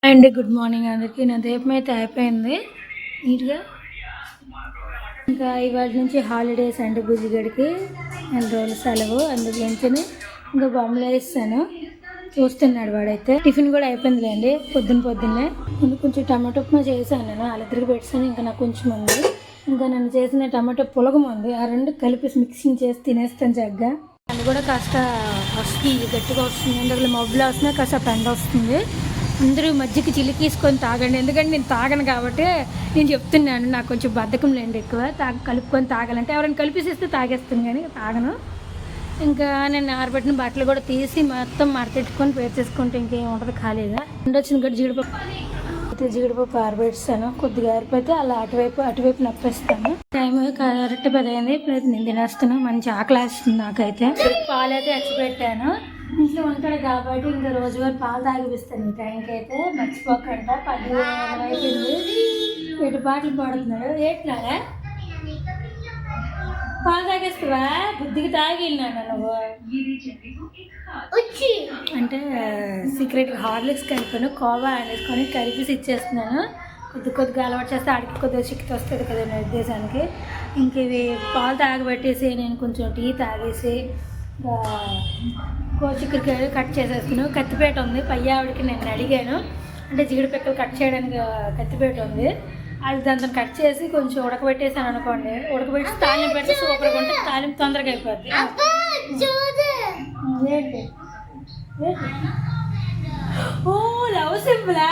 And good morning అందరికీ. నా దీపం అయితే అయిపోయింది నీట్గా. ఇంకా ఇవాళ నుంచి హాలిడేస్ అండి బుజ్జిగడికి 2 రోజులు సెలవు. అందుగురించి ఇంకా బొమ్మలు వేస్తాను, చూస్తున్నాడు వాడైతే. టిఫిన్ కూడా అయిపోయిందిలేండి పొద్దున్నే. ముందు కొంచెం టమాటో ఉప్మా చేశాను, నేను వాళ్ళిద్దరికి పెట్టాను. ఇంకా నాకు కొంచెం ఉంది, ఇంకా నన్ను చేసిన టమాటో పులగం ఉంది, ఆ రెండు కలిపి మిక్సింగ్ చేసి తినేస్తాను చక్కగా. అది కూడా కాస్త వస్తుంది, గట్టిగా వస్తుంది. ఎందుకంటే మబ్బులు వస్తున్నా కాస్త పెండ వస్తుంది. అందరూ మజ్జిగ చిలికేసుకొని తాగండి, ఎందుకంటే నేను తాగను కాబట్టి నేను చెప్తున్నాను. నాకు కొంచెం బద్ధకం లేండి ఎక్కువ, కలుపుకొని తాగాలంటే ఎవరైనా కలిపేసిస్తే తాగేస్తాను, కానీ తాగను. ఇంకా నేను ఆరబెట్టిన బట్టలు కూడా తీసి మొత్తం మడతెట్టుకొని పేర్చేసుకుంటే ఇంకేం ఉంటుంది ఖాళీగా. వచ్చిన కూడా జీడిపప్పు ఆరబెట్టాను, కొద్దిగా ఆరిపోతే అలా అటువైపు నప్పేస్తాను. టైం కరెక్ట్ 10 అయింది. ఇప్పుడైతే నేను తినేస్తాను. మంచి ఆకలి వేస్తుంది నాకైతే. పాలు అయితే ఎక్స్ పెట్టాను, ఇంట్లో ఉంటాడు కాబట్టి ఇంకా రోజువారి పాలు తాగిపిస్తాను. ఈ టైంకి అయితే మర్చిపోకుండా 10 అయిపోయింది. 7 పాటలు పాడుతున్నాడు. ఏంటినారా పాలు తాగేస్తావా? బుద్ధికి తాగి వెళ్ళినాను నువ్వు అంటే సీక్రెట్గా హార్లిక్స్ కలిపాను, కోవా అనేసుకొని కలిపేసి ఇచ్చేస్తున్నాను. కొద్దిగా అలవాటు చేస్తే ఆడికి కొద్దిగా శక్తి వస్తుంది కదా నా ఉద్దేశానికి. ఇంక ఇవి పాలు తాగబెట్టేసి నేను కొంచెం టీ తాగేసి చిక్కుడుకాయలు కట్ చేసేస్తున్నాను. కత్తిపేట ఉంది, పయ్యావిడికి నేను అడిగాను, అంటే జీడిపిక్కలు కట్ చేయడానికి కత్తిపేట ఉంది. అది దాంతో కట్ చేసి కొంచెం ఉడకబెట్టేసాను అనుకోండి. ఉడకబెట్టి తాలింపు పెడితే సూపర్గా ఉంటుంది, తాలింపు తొందరగా అయిపోద్ది. ఏంటి ఓ లవ్ సింబలా,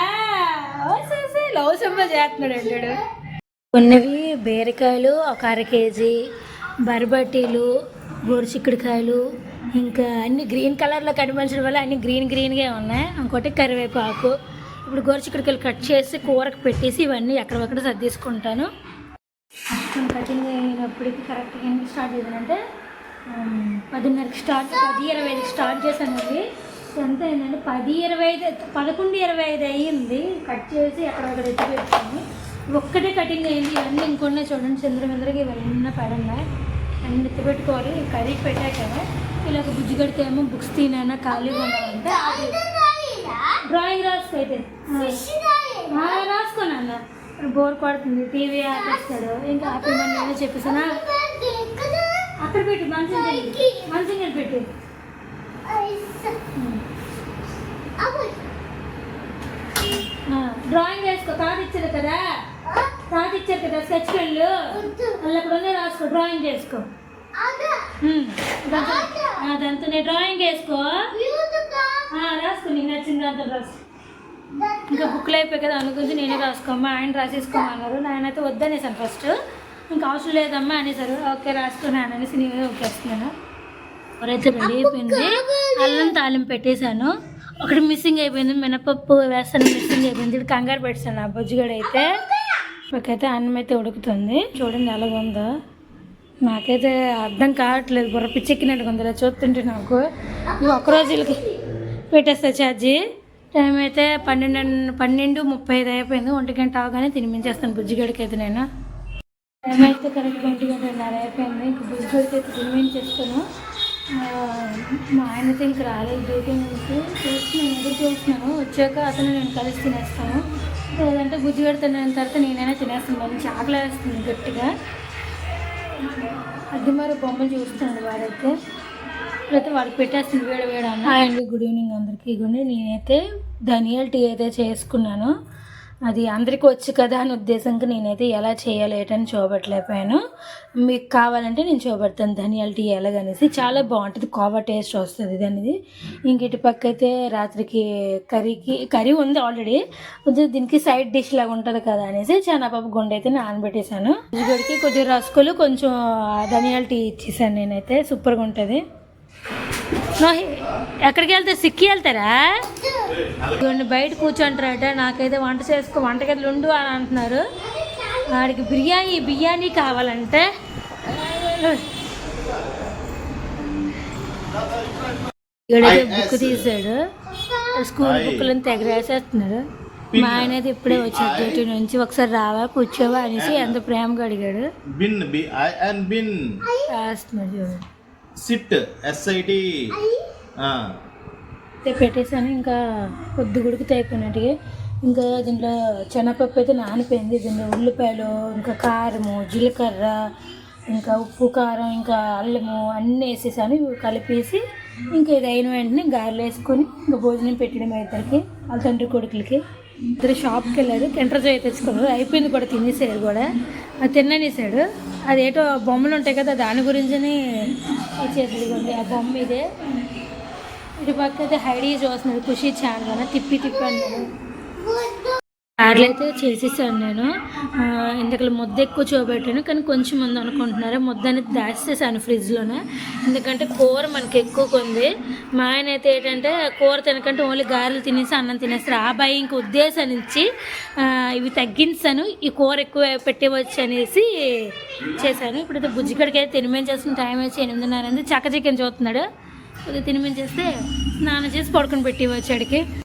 లవ్ సింబల్ చేస్తున్నాడు అంటాడు. కొన్నవి బీరకాయలు 1 అర కేజీ, బరబట్టీలు, గోరుచిక్కుడుకాయలు, ఇంకా అన్ని గ్రీన్ కలర్లో కనిపించడం వల్ల అన్ని గ్రీన్గా ఉన్నాయి. ఇంకోటి కరివేపాకు. ఇప్పుడు గోరుచిక్కుడుకాయలు కట్ చేసి కూరకు పెట్టేసి ఇవన్నీ ఎక్కడెక్కడ సర్దేసుకుంటాను. కటింగ్ అయినప్పటికీ కరెక్ట్గా ఎందుకు స్టార్ట్ చేశానంటే 10:30కి 10:25కి స్టార్ట్ చేశాను. అది ఎంత అయిందంటే 11:25 అయ్యింది. కట్ చేసి ఎక్కడెక్కడ ఎత్తి పెట్టాను. ఒక్కటే కటింగ్ అయింది. ఇవన్నీ ఇంకొన్న చూడండి, చంద్రమందరికి ఇవన్నీ పడున్నాయి, అన్ని ఎత్తి పెట్టుకోవాలి. కర్రీకి పెట్టాక ఇలాగ బుజ్జిగడితే ఏమో బుక్స్ తినైనా ఖాళీగా ఉన్నామంటే డ్రాయింగ్ రాసుకోయితే రాసుకోనన్న బోర్ కొడుతుంది, టీవీ ఆపేస్తాడు. ఇంకా ఆపేమని నేను చెప్పేసానా, అక్కడ పెట్టు మంచం పెట్టు. డ్రాయింగ్ వేసుకో, తాత ఇచ్చారు కదా స్కెచ్ పెన్లు, అలా అక్కడ ఉన్నాయి, రాసుకో, డ్రాయింగ్ చేసుకో. దాంతో డ్రాయింగ్ వేసుకో, రాసుకో, నీకు నచ్చింది దాంతో రాసుకో. ఇంకా బుక్లు అయిపోయి కదా, అందుగురించి నేనే రాసుకోమ్మా, ఆయన రాసేసుకోమన్నారు. నాయనైతే వద్దనేసాను ఫస్ట్, ఇంకా అవసరం లేదమ్మా అనేసారు. ఓకే రాసుకున్నాను అనేసి నేనే ఒకేస్తున్నాను. ఎవరైతే రెడీ అయిపోయింది, అల్లం తాలింపు పెట్టేశాను. ఒకటి మిస్సింగ్ అయిపోయింది, మినపప్పు వేస్తాను, మిస్సింగ్ అయిపోయింది. ఇది కంగారు పెట్టాను ఆ బుజ్జిగడ అయితే. ఇప్పటికైతే అన్నం అయితే ఉడుకుతుంది, చూడండి ఎలాగుందో. నాకైతే అర్థం కావట్లేదు, బుర్ర పిచ్చెక్కినట్టుగా ఉంది చూస్తుంటే నాకు. ఒక్కరోజు వీళ్ళకి పెట్టేస్తా ఛార్జీ. టైం అయితే 12:35 అయిపోయింది. 1 గంట అవగానే తినిపించేస్తాను బుజ్జిగడికి అయితే. నేను టైం అయితే కరెక్ట్ 1:30 అయిపోయింది. ఇంక బుజ్జిగడికి అయితే తినిపించేస్తాను. మా ఆయనతో ఇంక రాలేదు డ్యూటీ నుంచి, ఎదురు చూస్తున్నాను. వచ్చాక అతను నేను కలిసి తినేస్తాను, లేదంటే బుజ్జిగడి తిన్న తర్వాత నేనైనా తినేస్తాను. మంచి ఆకలి వేస్తుంది గట్టిగా. అది మరి బొమ్మలు చూస్తున్నాడు వాడైతే. ఇప్పుడైతే వాడికి పెట్టేస్తుంది వేడి అన్న. అండి గుడ్ ఈవినింగ్ అందరికీ. ఇవ్వండి, నేనైతే ధనియాల టీ అయితే చేసుకున్నాను. అది అందరికీ వచ్చు కదా అని ఉద్దేశంగా నేనైతే ఎలా చేయాలి ఏంటని చూపెట్టలేకపోయాను. మీకు కావాలంటే నేను చూపెడతాను ధనియాల టీ ఎలాగనేసి. చాలా బాగుంటుంది, కోవా టేస్ట్ వస్తుంది దానిది. ఇంక ఇటు పక్క అయితే రాత్రికి కర్రీ ఉంది ఆల్రెడీ, కొంచెం దీనికి సైడ్ డిష్ లాగా ఉంటుంది కదా అనేసి శనగపప్పు గుండె అయితే నానబెట్టేశాను. ఇదిగడికి కొద్దిగా రసకులు కొంచెం ధనియాల టీ ఇచ్చేసాను నేనైతే. సూపర్గా ఉంటుంది. ఎక్కడికి వెళ్తే సిక్కి వెళ్తారా? ఇవన్నీ బయట కూర్చుంటారట. నాకైతే వంటగదిలో ఉండు అని అంటున్నారు. వాడికి బిర్యానీ కావాలంటే ఇక్కడైతే బుక్ తీసాడు, స్కూల్ బుక్లను తెగ రాసేస్తున్నారు. మా ఆయన అయితే ఇప్పుడే వచ్చాడు డ్యూటీ నుంచి. ఒకసారి రావా కూర్చోవా అనేసి ఎంత ప్రేమగా అడిగాడు. రాస్తున్నాడు చూడండి. సిట్ SIT పెట్టేసాను. ఇంకా కొద్ది గుడికి అయిపోయినట్టుగా ఇంకా దీంట్లో శనగపప్పు అయితే నానిపోయింది. దీంట్లో ఉల్లిపాయలు, ఇంకా కారము, జీలకర్ర, ఇంకా ఉప్పు, కారం, ఇంకా అల్లము అన్నీ వేసేసాను. ఇవి కలిపేసి ఇంకా ఇది అయిన వెంటనే గారెలు వేసుకొని ఇంకా భోజనం పెట్టడం ఇద్దరికి, వాళ్ళ తండ్రి కొడుకులకి. ఇద్దరు షాప్కి వెళ్ళారు, కెంటర్ జాయ్ తెచ్చుకున్నారు. అయిపోయింది కూడా, తినేసాడు కూడా. అది తిననేసాడు. అదేటో బొమ్మలు ఉంటాయి కదా, దాని గురించని చేతులు ఆ బొమ్మ ఇదే. ఇటు పక్క అయితే హైడీ చూస్తున్నాడు, ఖుషి ఛానల్ తిప్పి అన్నాడు. గారెలు అయితే చేసేసాను నేను. ఇంతకలు ముద్ద ఎక్కువ చూపెట్టాను, కానీ కొంచెం మంది అనుకుంటున్నారు. ముద్ద అనేది దాచేసాను ఫ్రిడ్జ్లోనే, ఎందుకంటే కూర మనకి ఎక్కువ కొంది. మా ఆయన అయితే ఏంటంటే కూర తినకంటే ఓన్లీ గారెలు తినేసి అన్నం తినేస్తారు. ఆ భయం ఇంక ఉద్దేశాన్ని ఇచ్చి ఇవి తగ్గించాను, ఈ కూర ఎక్కువ పెట్టేవచ్చు అనేసి చేశాను. ఇప్పుడైతే బుజ్జిగడికి అయితే తినిమేం చేస్తున్న టైం వచ్చి 8:30 చక్క చికెన్ చూస్తున్నాడు. కొద్దిగా తినిమేం చేస్తే స్నానం చేసి పడుకొని పెట్టి వచ్చాడికి.